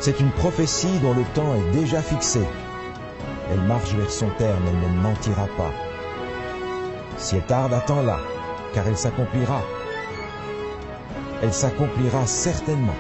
C'est une prophétie dont le temps est déjà fixé. Elle marche vers son terme, elle ne mentira pas. Si elle tarde, attends-la, car elle s'accomplira. Elle s'accomplira certainement.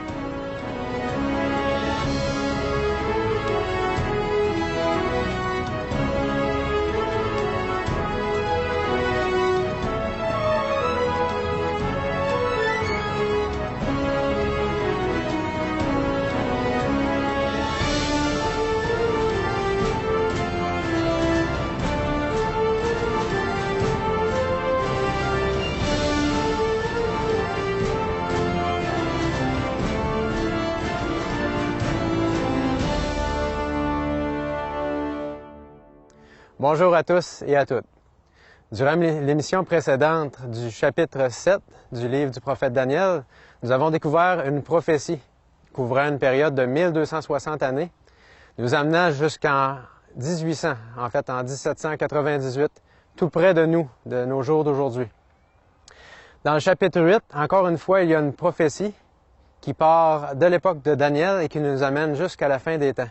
Bonjour à tous et à toutes. Durant l'émission précédente du chapitre 7 du livre du prophète Daniel, nous avons découvert une prophétie couvrant une période de 1260 années, nous amenant jusqu'en 1800, en fait en 1798, tout près de nous, de nos jours d'aujourd'hui. Dans le chapitre 8, encore une fois, il y a une prophétie qui part de l'époque de Daniel et qui nous amène jusqu'à la fin des temps.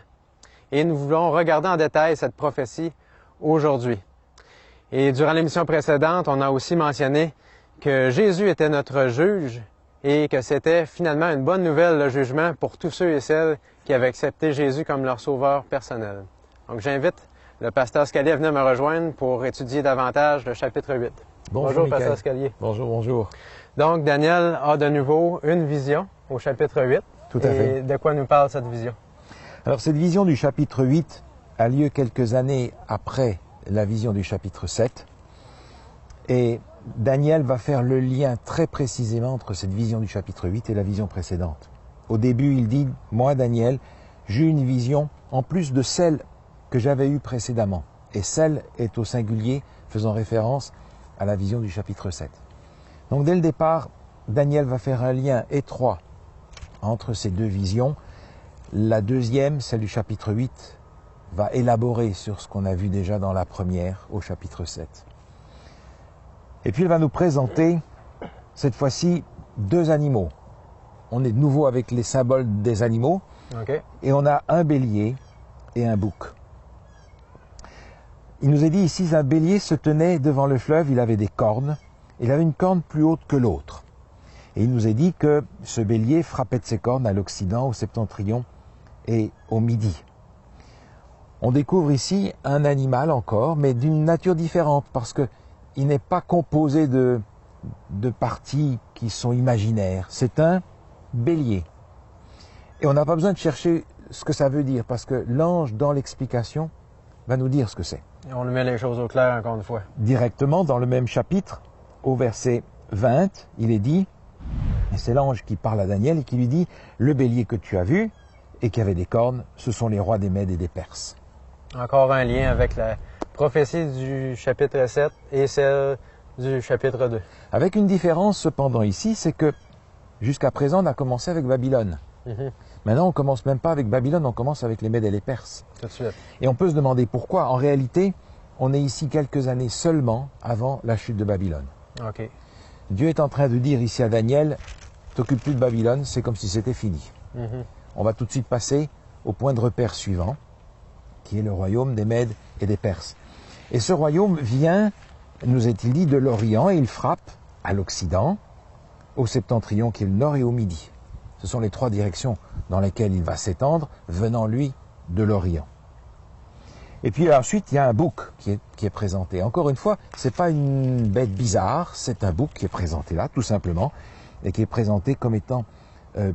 Et nous voulons regarder en détail cette prophétie aujourd'hui. Et durant l'émission précédente, on a aussi mentionné que Jésus était notre juge et que c'était finalement une bonne nouvelle, le jugement, pour tous ceux et celles qui avaient accepté Jésus comme leur sauveur personnel. Donc j'invite le pasteur Scalier à venir me rejoindre pour étudier davantage le chapitre 8. Bonjour pasteur Scalier. Bonjour, bonjour. Donc Daniel a de nouveau une vision au chapitre 8. Tout à fait. Et de quoi nous parle cette vision? Alors cette vision du chapitre 8 a lieu quelques années après la vision du chapitre 7. Et Daniel va faire le lien très précisément entre cette vision du chapitre 8 et la vision précédente. Au début, il dit, moi Daniel, j'ai eu une vision en plus de celle que j'avais eue précédemment. Et celle est au singulier, faisant référence à la vision du chapitre 7. Donc dès le départ, Daniel va faire un lien étroit entre ces deux visions. La deuxième, celle du chapitre 8, va élaborer sur ce qu'on a vu déjà dans la première, au chapitre 7. Et puis il va nous présenter, cette fois-ci, deux animaux. On est de nouveau avec les symboles des animaux, et on a un bélier et un bouc. Il nous est dit ici, un bélier se tenait devant le fleuve, il avait des cornes, il avait une corne plus haute que l'autre. Et il nous est dit que ce bélier frappait de ses cornes à l'Occident, au Septentrion et au Midi. On découvre ici un animal encore, mais d'une nature différente, parce qu'il n'est pas composé de parties qui sont imaginaires. C'est un bélier. Et on n'a pas besoin de chercher ce que ça veut dire, parce que l'ange, dans l'explication, va nous dire ce que c'est. Et on nous met les choses au clair encore une fois. Directement, dans le même chapitre, au verset 20, il est dit, et c'est l'ange qui parle à Daniel et qui lui dit, « Le bélier que tu as vu, et qui avait des cornes, ce sont les rois des Mèdes et des Perses. » Encore un lien avec la prophétie du chapitre 7 et celle du chapitre 2. Avec une différence cependant ici, c'est que jusqu'à présent on a commencé avec Babylone. Maintenant on commence même pas avec Babylone, on commence avec les Mèdes et les Perses. Tout de suite. Et on peut se demander pourquoi. En réalité, on est ici quelques années seulement avant la chute de Babylone. OK. Dieu est en train de dire ici à Daniel, t'occupes plus de Babylone, c'est comme si c'était fini. On va tout de suite passer au point de repère suivant, qui est le royaume des Mèdes et des Perses. Et ce royaume vient, nous est-il dit, de l'Orient, et il frappe à l'Occident, au Septentrion qui est le Nord et au Midi. Ce sont les trois directions dans lesquelles il va s'étendre, venant lui de l'Orient. Et puis ensuite, il y a un bouc qui est présenté. Encore une fois, c'est pas une bête bizarre, c'est un bouc qui est présenté là, tout simplement, et qui est présenté comme étant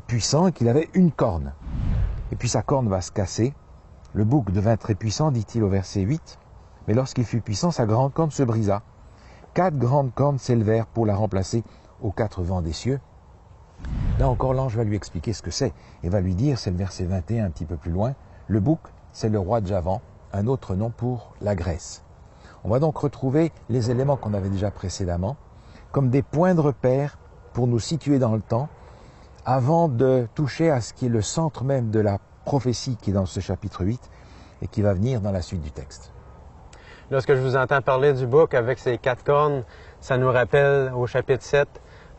puissant et qu'il avait une corne. Et puis sa corne va se casser. Le bouc devint très puissant, dit-il au verset 8, mais lorsqu'il fut puissant, sa grande corne se brisa. 4 grandes cornes s'élevèrent pour la remplacer aux 4 vents des cieux. Là encore, l'ange va lui expliquer ce que c'est et va lui dire, c'est le verset 21 un petit peu plus loin, le bouc, c'est le roi de Javan, un autre nom pour la Grèce. On va donc retrouver les éléments qu'on avait déjà précédemment comme des points de repère pour nous situer dans le temps avant de toucher à ce qui est le centre même de la prophétie qui est dans ce chapitre 8 et qui va venir dans la suite du texte. Lorsque je vous entends parler du bouc avec ses 4 cornes, ça nous rappelle au chapitre 7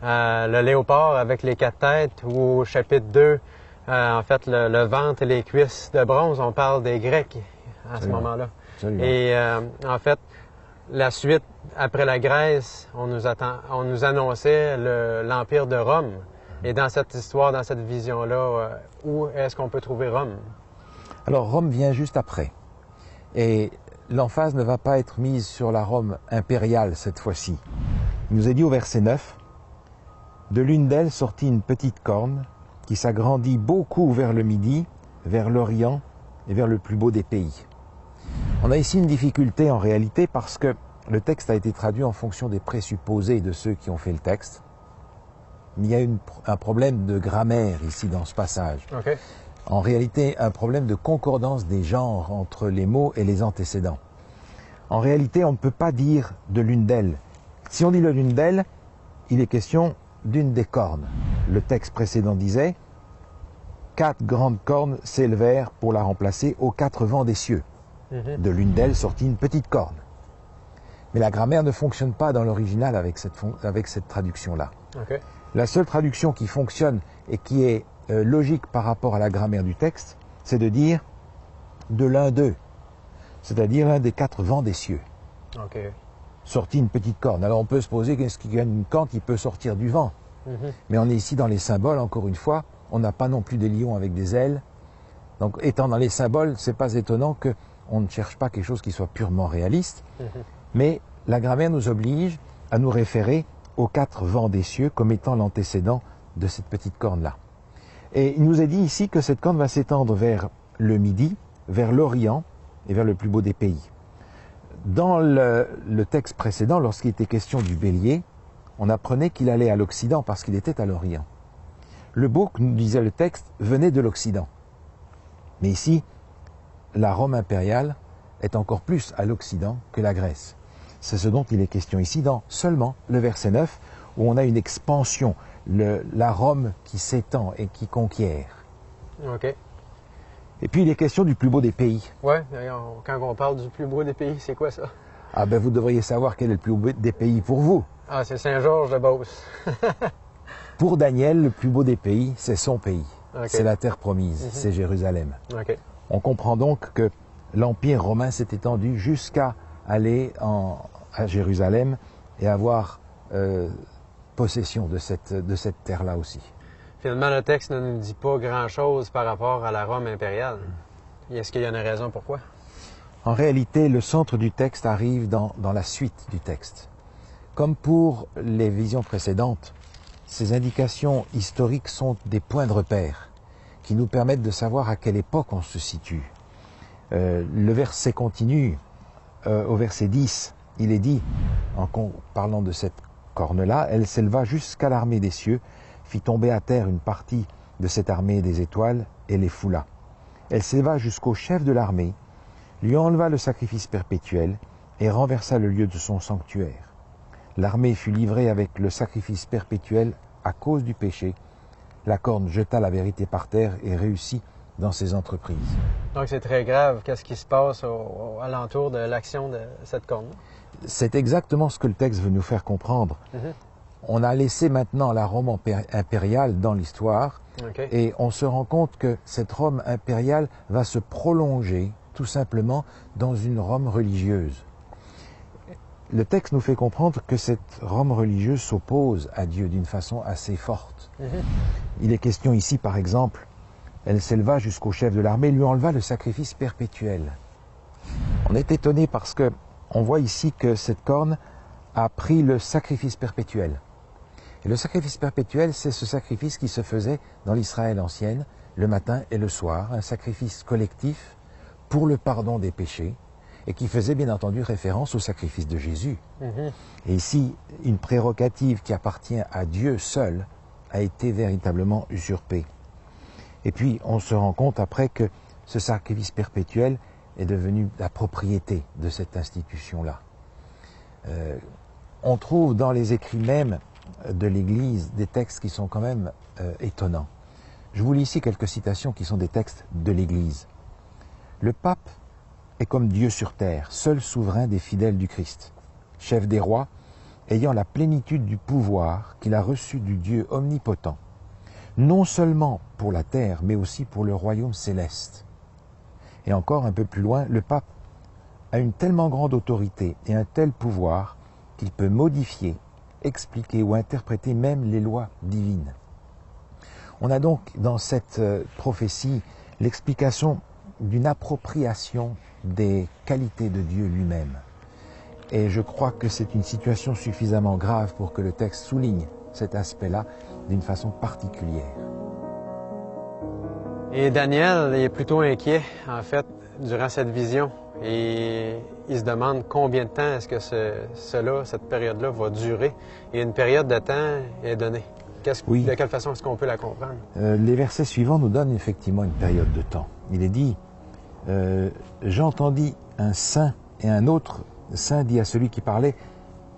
le léopard avec les 4 têtes, ou au chapitre 2 En fait, le ventre et les cuisses de bronze, on parle des Grecs à ce moment-là. Et en fait, la suite, après la Grèce, on nous annonçait l'Empire de Rome. Et dans cette histoire, dans cette vision-là, où est-ce qu'on peut trouver Rome? Alors Rome vient juste après. Et l'emphase ne va pas être mise sur la Rome impériale cette fois-ci. Il nous est dit au verset 9, « De l'une d'elles sortit une petite corne qui s'agrandit beaucoup vers le midi, vers l'Orient et vers le plus beau des pays. » On a ici une difficulté en réalité parce que le texte a été traduit en fonction des présupposés de ceux qui ont fait le texte. Il y a un problème de grammaire ici dans ce passage. Okay. En réalité, un problème de concordance des genres entre les mots et les antécédents. En réalité, on ne peut pas dire de l'une d'elles. Si on dit de l'une d'elles, il est question d'une des cornes. Le texte précédent disait « 4 grandes cornes s'élevèrent pour la remplacer aux 4 vents des cieux. De l'une d'elles sortit une petite corne. » Mais la grammaire ne fonctionne pas dans l'original avec cette traduction-là. Okay. La seule traduction qui fonctionne et qui est logique par rapport à la grammaire du texte, c'est de dire de l'un d'eux, c'est-à-dire l'un des 4 vents des cieux. Okay. Sortit une petite corne. Alors on peut se poser, qu'est-ce qu'il y a une corne qui peut sortir du vent? Mais on est ici dans les symboles, encore une fois, on n'a pas non plus des lions avec des ailes. Donc étant dans les symboles, c'est pas étonnant qu'on ne cherche pas quelque chose qui soit purement réaliste, mais la grammaire nous oblige à nous référer aux 4 vents des cieux comme étant l'antécédent de cette petite corne-là. Et il nous est dit ici que cette corne va s'étendre vers le midi, vers l'Orient et vers le plus beau des pays. Dans le texte précédent, lorsqu'il était question du bélier, on apprenait qu'il allait à l'Occident parce qu'il était à l'Orient. Le bouc, nous disait le texte, venait de l'Occident. Mais ici, la Rome impériale est encore plus à l'Occident que la Grèce. C'est ce dont il est question ici dans seulement le verset 9, où on a une expansion, la Rome qui s'étend et qui conquiert. OK. Et puis il est question du plus beau des pays. Oui, quand on parle du plus beau des pays, c'est quoi ça? Ah ben vous devriez savoir quel est le plus beau des pays pour vous. Ah, c'est Saint-Georges-de-Beauce. Pour Daniel, le plus beau des pays, c'est son pays. Okay. C'est la terre promise, c'est Jérusalem. Okay. On comprend donc que l'Empire romain s'est étendu jusqu'à aller à Jérusalem et avoir possession de cette terre-là aussi. Finalement, le texte ne nous dit pas grand-chose par rapport à la Rome impériale. Est-ce qu'il y a une raison pourquoi? En réalité, le centre du texte arrive dans la suite du texte. Comme pour les visions précédentes, ces indications historiques sont des points de repère qui nous permettent de savoir à quelle époque on se situe. Le verset continue, au verset 10, il est dit, en parlant de cette corne-là, elle s'éleva jusqu'à l'armée des cieux, fit tomber à terre une partie de cette armée des étoiles et les foula. Elle s'éleva jusqu'au chef de l'armée, lui enleva le sacrifice perpétuel et renversa le lieu de son sanctuaire. L'armée fut livrée avec le sacrifice perpétuel à cause du péché. La corne jeta la vérité par terre et réussit dans ses entreprises. Donc c'est très grave, qu'est-ce qui se passe alentour de l'action de cette corne? C'est exactement ce que le texte veut nous faire comprendre. On a laissé maintenant la Rome impériale dans l'histoire, Okay. et on se rend compte que cette Rome impériale va se prolonger tout simplement dans une Rome religieuse. Le texte nous fait comprendre que cette Rome religieuse s'oppose à Dieu d'une façon assez forte. Il est question ici, par exemple, elle s'éleva jusqu'au chef de l'armée, lui enleva le sacrifice perpétuel. On est étonné parce que on voit ici que cette corne a pris le sacrifice perpétuel. Et le sacrifice perpétuel, c'est ce sacrifice qui se faisait dans l'Israël ancienne, le matin et le soir, un sacrifice collectif pour le pardon des péchés, et qui faisait bien entendu référence au sacrifice de Jésus. Et ici, une prérogative qui appartient à Dieu seul a été véritablement usurpée. Et puis, on se rend compte après que ce sacrifice perpétuel est devenu la propriété de cette institution-là. On trouve dans les écrits même de l'Église des textes qui sont quand même étonnants. Je vous lis ici quelques citations qui sont des textes de l'Église. Le pape est comme Dieu sur terre, seul souverain des fidèles du Christ, chef des rois, ayant la plénitude du pouvoir qu'il a reçu du Dieu omnipotent. non seulement pour la terre, mais aussi pour le royaume céleste. Et encore un peu plus loin, le pape a une tellement grande autorité et un tel pouvoir qu'il peut modifier, expliquer ou interpréter même les lois divines. On a donc dans cette prophétie l'explication d'une appropriation des qualités de Dieu lui-même. Et je crois que c'est une situation suffisamment grave pour que le texte souligne cet aspect-là d'une façon particulière. Et Daniel est plutôt inquiet, en fait, durant cette vision. Et il se demande combien de temps est-ce que cette période-là va durer. Et une période de temps est donnée. Oui. De quelle façon est-ce qu'on peut la comprendre? Les versets suivants nous donnent effectivement une période de temps. Il est dit, j'entendis un saint et un autre saint dit à celui qui parlait,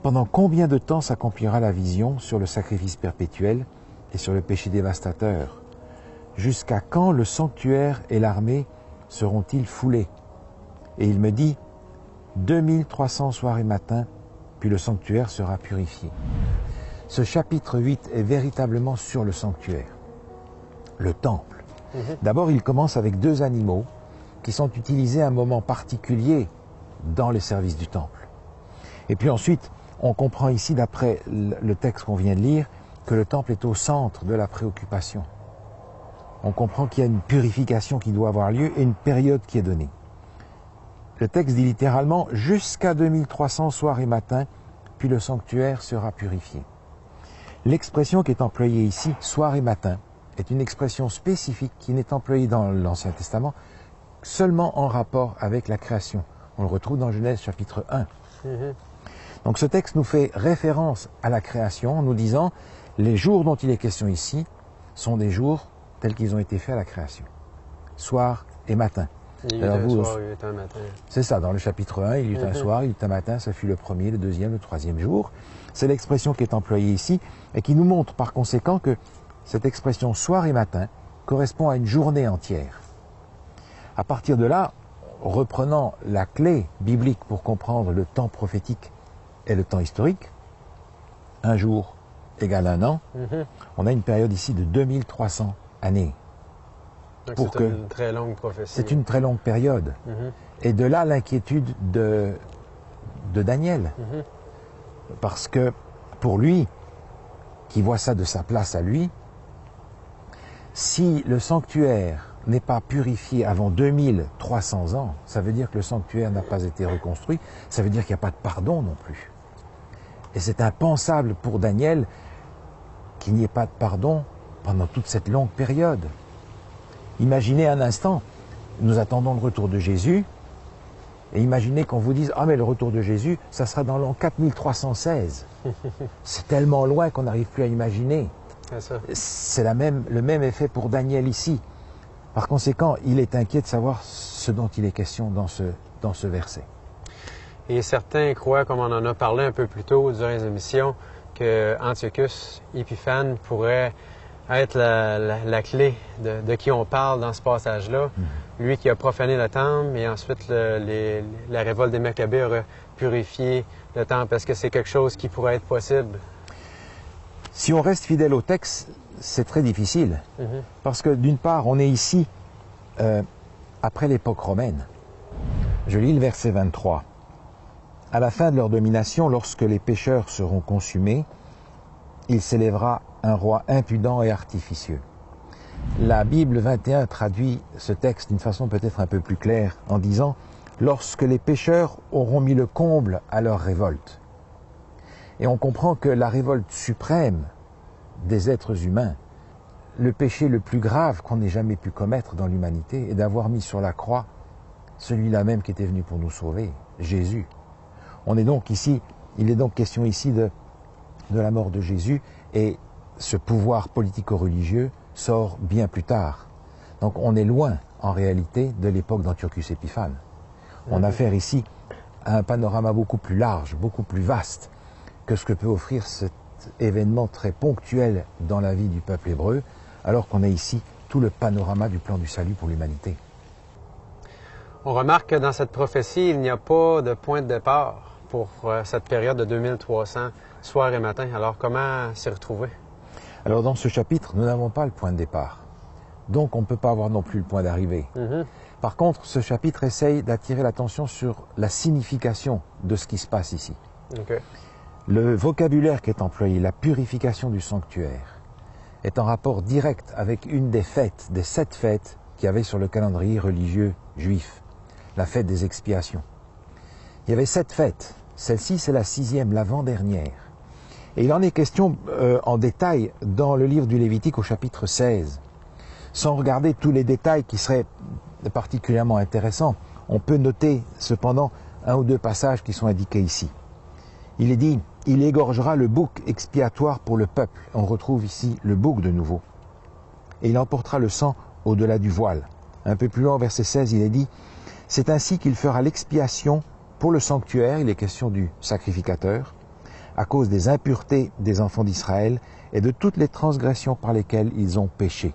pendant combien de temps s'accomplira la vision sur le sacrifice perpétuel et sur le péché dévastateur? Jusqu'à quand le sanctuaire et l'armée seront-ils foulés? Et il me dit, 2300 soirs et matins, puis le sanctuaire sera purifié. Ce chapitre 8 est véritablement sur le sanctuaire, le temple. D'abord, il commence avec 2 animaux qui sont utilisés à un moment particulier dans les services du temple. Et puis ensuite, on comprend ici, d'après le texte qu'on vient de lire, que le temple est au centre de la préoccupation. On comprend qu'il y a une purification qui doit avoir lieu et une période qui est donnée. Le texte dit littéralement « jusqu'à 2300 soirs et matins, puis le sanctuaire sera purifié ». L'expression qui est employée ici, « soir et matin », est une expression spécifique qui n'est employée dans l'Ancien Testament seulement en rapport avec la création. On le retrouve dans Genèse chapitre 1. Donc ce texte nous fait référence à la création en nous disant « les jours dont il est question ici sont des jours tels qu'ils ont été faits à la création. Soir et matin. » Il y a un soir, il y a un matin. C'est ça, dans le chapitre 1, il y eut un soir, il y eut un matin, ça fut le premier, le deuxième, le troisième jour. C'est l'expression qui est employée ici et qui nous montre par conséquent que cette expression soir et matin correspond à une journée entière. À partir de là, reprenant la clé biblique pour comprendre le temps prophétique et le temps historique, un jour égale un an, on a une période ici de 2300 années. Donc c'est une très longue prophétie. C'est une très longue période. Et de là l'inquiétude de Daniel. Parce que pour lui, qui voit ça de sa place à lui, si le sanctuaire n'est pas purifié avant 2300 ans, ça veut dire que le sanctuaire n'a pas été reconstruit, ça veut dire qu'il n'y a pas de pardon non plus. Et c'est impensable pour Daniel qu'il n'y ait pas de pardon pendant toute cette longue période. Imaginez un instant, nous attendons le retour de Jésus, et imaginez qu'on vous dise « Ah mais le retour de Jésus, ça sera dans l'an 4316 ». C'est tellement loin qu'on n'arrive plus à imaginer. C'est le même effet pour Daniel ici. Par conséquent, il est inquiet de savoir ce dont il est question dans ce verset. Et certains croient, comme on en a parlé un peu plus tôt durant les émissions, que Antiochus Épiphane pourrait être la clé de qui on parle dans ce passage-là. Lui qui a profané le temple et ensuite la révolte des Maccabées aurait purifié le temple. Est-ce que c'est quelque chose qui pourrait être possible? Si on reste fidèle au texte, c'est très difficile. Parce que d'une part, on est ici après l'époque romaine. Je lis le verset 23. « À la fin de leur domination, lorsque les pécheurs seront consumés, il s'élèvera un roi impudent et artificieux. » La Bible 21 traduit ce texte d'une façon peut-être un peu plus claire en disant « lorsque les pécheurs auront mis le comble à leur révolte ». Et on comprend que la révolte suprême des êtres humains, le péché le plus grave qu'on ait jamais pu commettre dans l'humanité est d'avoir mis sur la croix celui-là même qui était venu pour nous sauver, Jésus. Il est donc question ici de la mort de Jésus et ce pouvoir politico-religieux sort bien plus tard. Donc on est loin en réalité de l'époque d'Antiochus Épiphane. On a affaire ici à un panorama beaucoup plus large, beaucoup plus vaste que ce que peut offrir cet événement très ponctuel dans la vie du peuple hébreu, alors qu'on a ici tout le panorama du plan du salut pour l'humanité. On remarque que dans cette prophétie, il n'y a pas de point de départ pour cette période de 2300 soir et matin. Alors comment s'y retrouver? Alors dans ce chapitre, nous n'avons pas le point de départ. Donc on ne peut pas avoir non plus le point d'arrivée. Par contre, ce chapitre essaye d'attirer l'attention sur la signification de ce qui se passe ici. Okay. Le vocabulaire qui est employé, la purification du sanctuaire, est en rapport direct avec une des fêtes, des 7 fêtes qu'il y avait sur le calendrier religieux juif, la fête des expiations. Il y avait 7 fêtes. Celle-ci, c'est la 6e, l'avant-dernière. Et il en est question en détail dans le livre du Lévitique au chapitre 16. Sans regarder tous les détails qui seraient particulièrement intéressants, on peut noter cependant 1 ou 2 passages qui sont indiqués ici. Il est dit, il égorgera le bouc expiatoire pour le peuple. On retrouve ici le bouc de nouveau. Et il emportera le sang au-delà du voile. Un peu plus loin, au verset 16, il est dit, c'est ainsi qu'il fera l'expiation pour le sanctuaire, il est question du sacrificateur, à cause des impuretés des enfants d'Israël et de toutes les transgressions par lesquelles ils ont péché.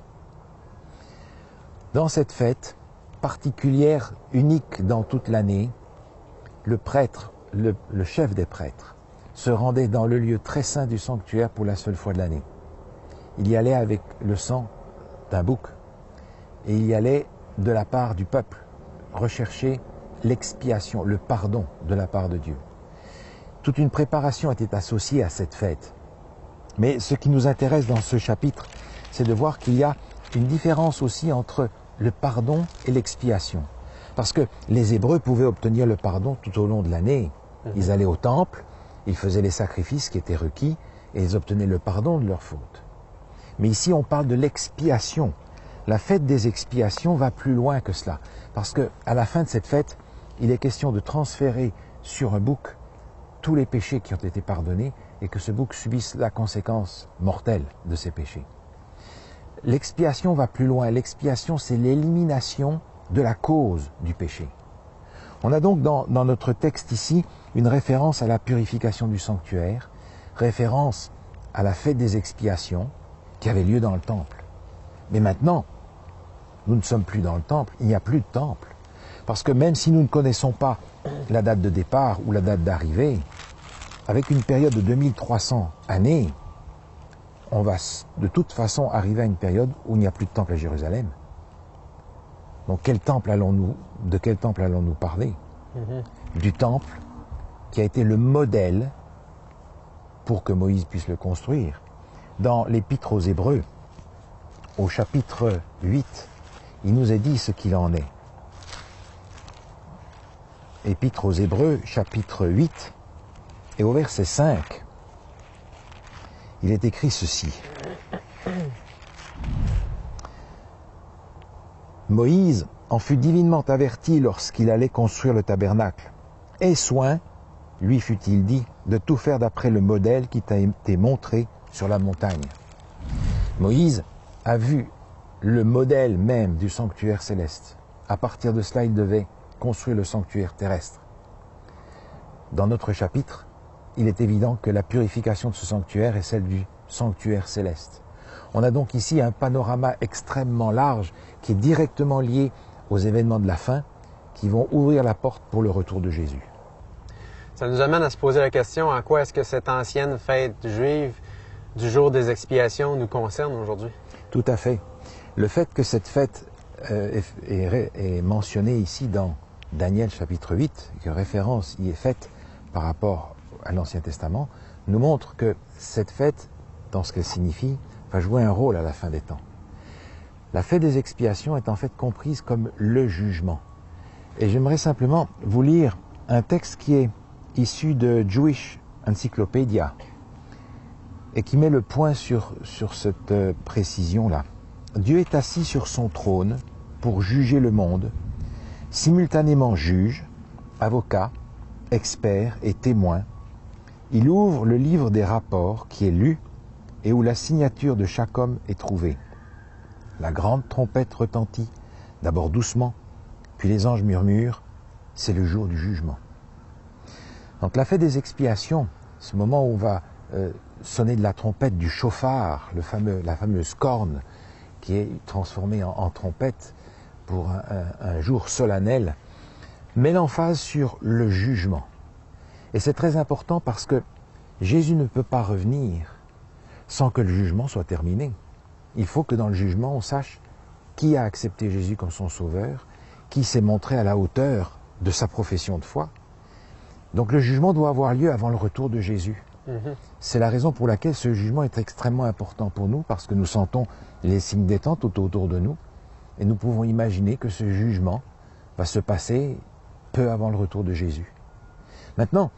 Dans cette fête particulière, unique dans toute l'année, le prêtre, le chef des prêtres, se rendait dans le lieu très saint du sanctuaire pour la seule fois de l'année. Il y allait avec le sang d'un bouc et il y allait de la part du peuple rechercher l'expiation, le pardon de la part de Dieu. Toute une préparation était associée à cette fête. Mais ce qui nous intéresse dans ce chapitre, c'est de voir qu'il y a une différence aussi entre le pardon et l'expiation. Parce que les Hébreux pouvaient obtenir le pardon tout au long de l'année. Ils allaient au temple, ils faisaient les sacrifices qui étaient requis et ils obtenaient le pardon de leurs fautes. Mais ici, on parle de l'expiation. La fête des expiations va plus loin que cela. Parce qu'à la fin de cette fête, il est question de transférer sur un bouc tous les péchés qui ont été pardonnés et que ce bouc subisse la conséquence mortelle de ces péchés. L'expiation va plus loin. L'expiation, c'est l'élimination de la cause du péché. On a donc dans notre texte ici une référence à la purification du sanctuaire, référence à la fête des expiations qui avait lieu dans le temple. Mais maintenant, nous ne sommes plus dans le temple, il n'y a plus de temple. Parce que même si nous ne connaissons pas la date de départ ou la date d'arrivée, avec une période de 2300 années, on va de toute façon arriver à une période où il n'y a plus de temple à Jérusalem. Donc de quel temple allons-nous parler? Du temple qui a été le modèle pour que Moïse puisse le construire. Dans l'Épître aux Hébreux, au chapitre 8, il nous est dit ce qu'il en est. Épître aux Hébreux, chapitre 8, et au verset 5, il est écrit ceci. Moïse en fut divinement averti lorsqu'il allait construire le tabernacle. Aie soin, lui fut-il dit, de tout faire d'après le modèle qui t'a été montré sur la montagne. Moïse a vu le modèle même du sanctuaire céleste. À partir de cela, il devait construire le sanctuaire terrestre. Dans notre chapitre, il est évident que la purification de ce sanctuaire est celle du sanctuaire céleste. On a donc ici un panorama extrêmement large qui est directement lié aux événements de la fin qui vont ouvrir la porte pour le retour de Jésus. Ça nous amène à se poser la question, en quoi est-ce que cette ancienne fête juive du jour des expiations nous concerne aujourd'hui? Tout à fait. Le fait que cette fête est mentionnée ici dans Daniel chapitre 8, que référence y est faite par rapport à l'Ancien Testament, nous montre que cette fête, dans ce qu'elle signifie, va jouer un rôle à la fin des temps. La fête des expiations est en fait comprise comme le jugement. Et j'aimerais simplement vous lire un texte qui est issu de Jewish Encyclopedia et qui met le point sur cette précision-là. Dieu est assis sur son trône pour juger le monde, simultanément juge, avocat, expert et témoin. Il ouvre le livre des rapports qui est lu et où la signature de chaque homme est trouvée. La grande trompette retentit, d'abord doucement, puis les anges murmurent, c'est le jour du jugement. Donc la fête des expiations, ce moment où on va sonner de la trompette, du chauffard, la fameuse corne qui est transformée en trompette pour un jour solennel, met l'emphase sur le jugement. Et c'est très important parce que Jésus ne peut pas revenir sans que le jugement soit terminé. Il faut que dans le jugement, on sache qui a accepté Jésus comme son sauveur, qui s'est montré à la hauteur de sa profession de foi. Donc le jugement doit avoir lieu avant le retour de Jésus. C'est la raison pour laquelle ce jugement est extrêmement important pour nous, parce que nous sentons les signes des temps tout autour de nous, et nous pouvons imaginer que ce jugement va se passer peu avant le retour de Jésus. Maintenant,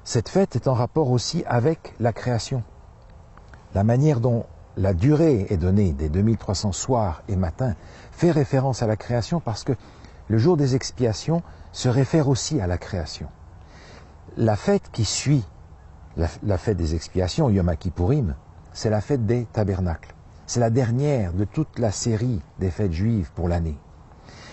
cette fête est en rapport aussi avec la création. La manière dont la durée est donnée des 2300 soirs et matins fait référence à la création, parce que le jour des expiations se réfère aussi à la création. La fête qui suit la fête des expiations, Yom Kippourim, c'est la fête des tabernacles. C'est la dernière de toute la série des fêtes juives pour l'année.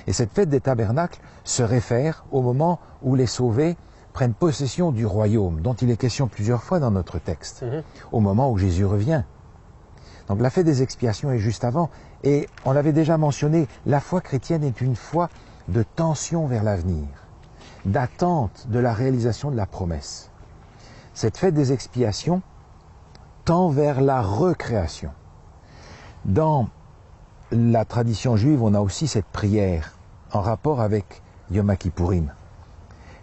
Et cette fête des tabernacles se réfère au moment où les sauvés prennent possession du royaume, dont il est question plusieurs fois dans notre texte, au moment où Jésus revient. Donc la fête des expiations est juste avant, et on l'avait déjà mentionné, la foi chrétienne est une foi de tension vers l'avenir, d'attente de la réalisation de la promesse. Cette fête des expiations tend vers la recréation. Dans la tradition juive, on a aussi cette prière en rapport avec Yom Kippourim.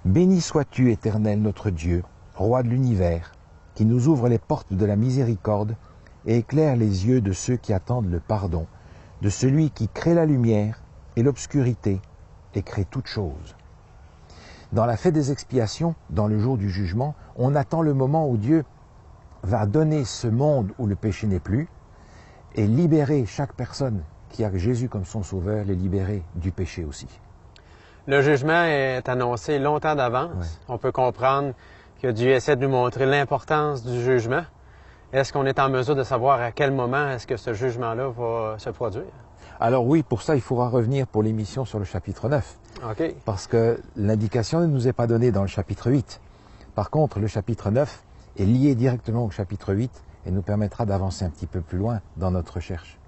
Béni sois-tu, Éternel notre Dieu, Roi de l'univers, qui nous ouvre les portes de la miséricorde et éclaire les yeux de ceux qui attendent le pardon, de celui qui crée la lumière et l'obscurité et crée toutes choses. Dans la fête des expiations, dans le jour du jugement, on attend le moment où Dieu va donner ce monde où le péché n'est plus et libérer chaque personne qui a Jésus comme son sauveur, les libérer du péché aussi. Le jugement est annoncé longtemps d'avance. Ouais. On peut comprendre que Dieu essaie de nous montrer l'importance du jugement. Est-ce qu'on est en mesure de savoir à quel moment est-ce que ce jugement-là va se produire? Alors oui, pour ça, il faudra revenir pour l'émission sur le chapitre 9. Okay. Parce que l'indication ne nous est pas donnée dans le chapitre 8. Par contre, le chapitre 9 est lié directement au chapitre 8 et nous permettra d'avancer un petit peu plus loin dans notre recherche.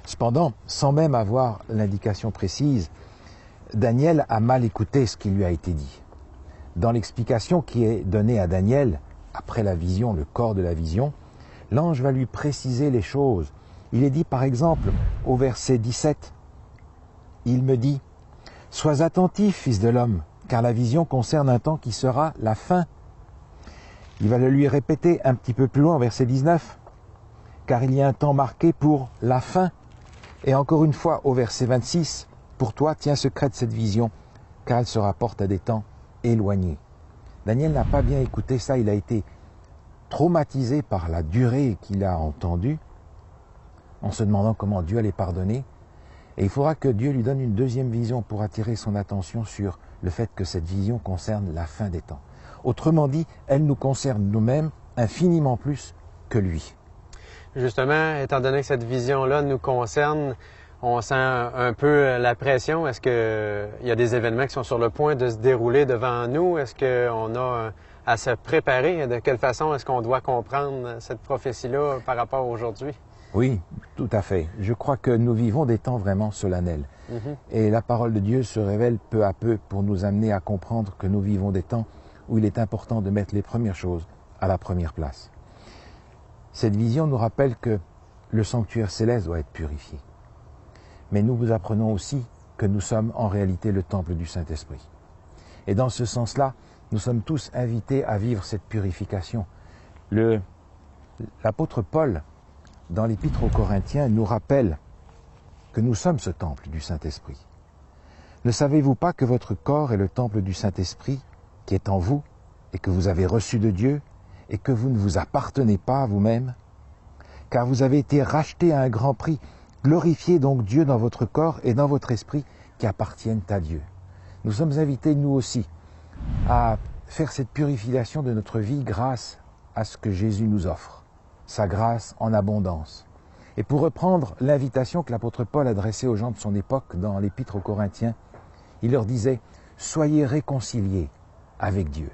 Cependant, sans même avoir l'indication précise, Daniel a mal écouté ce qui lui a été dit. Dans l'explication qui est donnée à Daniel, après la vision, le corps de la vision, l'ange va lui préciser les choses. Il est dit par exemple au verset 17, il me dit « Sois attentif, fils de l'homme, car la vision concerne un temps qui sera la fin. » Il va le lui répéter un petit peu plus loin au verset 19, « Car il y a un temps marqué pour la fin. » Et encore une fois au verset 26, « Pour toi, tiens secrète cette vision, car elle se rapporte à des temps éloignés. » Daniel n'a pas bien écouté ça, il a été traumatisé par la durée qu'il a entendue, en se demandant comment Dieu allait pardonner. Et il faudra que Dieu lui donne une deuxième vision pour attirer son attention sur le fait que cette vision concerne la fin des temps. Autrement dit, elle nous concerne nous-mêmes infiniment plus que lui. Justement, étant donné que cette vision-là nous concerne, on sent un peu la pression. Est-ce qu'il y a des événements qui sont sur le point de se dérouler devant nous? Est-ce qu'on a à se préparer? De quelle façon est-ce qu'on doit comprendre cette prophétie-là par rapport à aujourd'hui? Oui, tout à fait. Je crois que nous vivons des temps vraiment solennels. Et la parole de Dieu se révèle peu à peu pour nous amener à comprendre que nous vivons des temps où il est important de mettre les premières choses à la première place. Cette vision nous rappelle que le sanctuaire céleste doit être purifié. Mais nous vous apprenons aussi que nous sommes en réalité le temple du Saint-Esprit. Et dans ce sens-là, nous sommes tous invités à vivre cette purification. L'apôtre Paul, dans l'Épître aux Corinthiens, nous rappelle que nous sommes ce temple du Saint-Esprit. Ne savez-vous pas que votre corps est le temple du Saint-Esprit qui est en vous et que vous avez reçu de Dieu et que vous ne vous appartenez pas à vous-même? Car vous avez été rachetés à un grand prix. Glorifiez donc Dieu dans votre corps et dans votre esprit qui appartiennent à Dieu. Nous sommes invités, nous aussi, à faire cette purification de notre vie grâce à ce que Jésus nous offre, sa grâce en abondance. Et pour reprendre l'invitation que l'apôtre Paul adressait aux gens de son époque dans l'Épître aux Corinthiens, il leur disait « Soyez réconciliés avec Dieu ».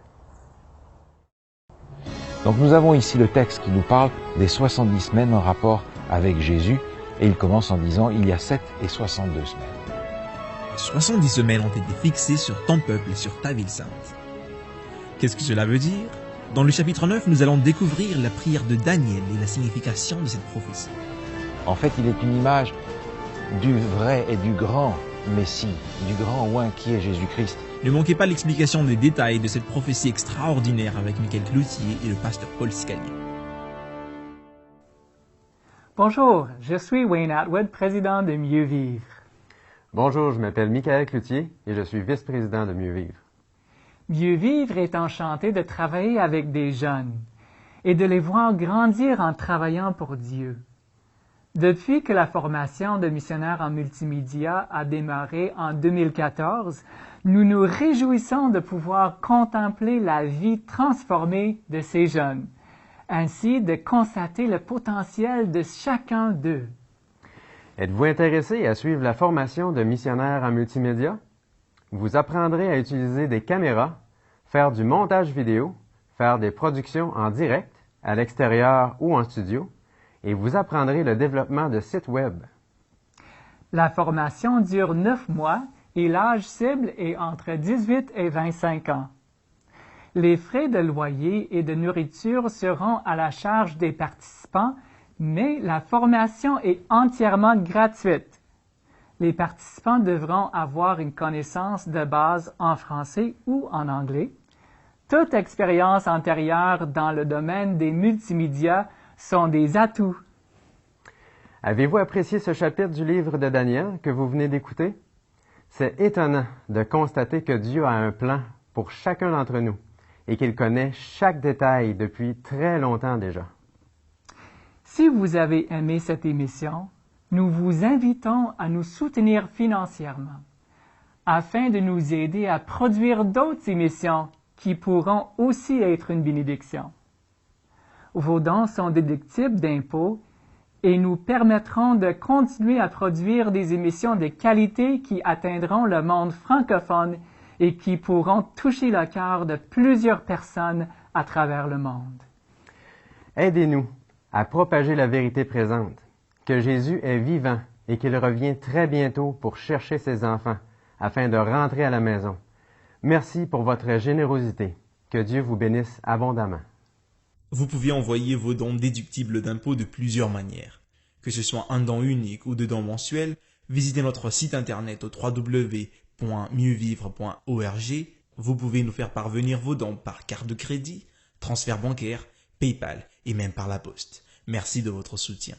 Donc nous avons ici le texte qui nous parle des 70 semaines en rapport avec Jésus, et il commence en disant « Il y a 7 et 62 semaines ». 70 semaines ont été fixées sur ton peuple et sur ta ville sainte. Qu'est-ce que cela veut dire? Dans le chapitre 9, nous allons découvrir la prière de Daniel et la signification de cette prophétie. En fait, il est une image du vrai et du grand Messie, du grand oint qui est Jésus-Christ. Ne manquez pas l'explication des détails de cette prophétie extraordinaire avec Michael Cloutier et le pasteur Paul Scalier. Bonjour, je suis Wayne Atwood, président de Mieux Vivre. Bonjour, je m'appelle Michael Cloutier et je suis vice-président de Mieux Vivre. Mieux Vivre est enchanté de travailler avec des jeunes et de les voir grandir en travaillant pour Dieu. Depuis que la formation de missionnaires en multimédia a démarré en 2014, nous nous réjouissons de pouvoir contempler la vie transformée de ces jeunes, ainsi de constater le potentiel de chacun d'eux. Êtes-vous intéressé à suivre la formation de missionnaires en multimédia? Vous apprendrez à utiliser des caméras, faire du montage vidéo, faire des productions en direct, à l'extérieur ou en studio, et vous apprendrez le développement de sites web. La formation dure 9 mois et l'âge cible est entre 18 et 25 ans. Les frais de loyer et de nourriture seront à la charge des participants, mais la formation est entièrement gratuite. Les participants devront avoir une connaissance de base en français ou en anglais. Toute expérience antérieure dans le domaine des multimédias sont des atouts. Avez-vous apprécié ce chapitre du livre de Daniel que vous venez d'écouter? C'est étonnant de constater que Dieu a un plan pour chacun d'entre nous et qu'il connaît chaque détail depuis très longtemps déjà. Si vous avez aimé cette émission, nous vous invitons à nous soutenir financièrement afin de nous aider à produire d'autres émissions qui pourront aussi être une bénédiction. Vos dons sont déductibles d'impôts et nous permettront de continuer à produire des émissions de qualité qui atteindront le monde francophone et qui pourront toucher le cœur de plusieurs personnes à travers le monde. Aidez-nous à propager la vérité présente, que Jésus est vivant et qu'il revient très bientôt pour chercher ses enfants afin de rentrer à la maison. Merci pour votre générosité. Que Dieu vous bénisse abondamment. Vous pouvez envoyer vos dons déductibles d'impôts de plusieurs manières. Que ce soit un don unique ou deux dons mensuels, visitez notre site internet au www.mieuxvivre.org. Vous pouvez nous faire parvenir vos dons par carte de crédit, transfert bancaire, PayPal et même par la poste. Merci de votre soutien.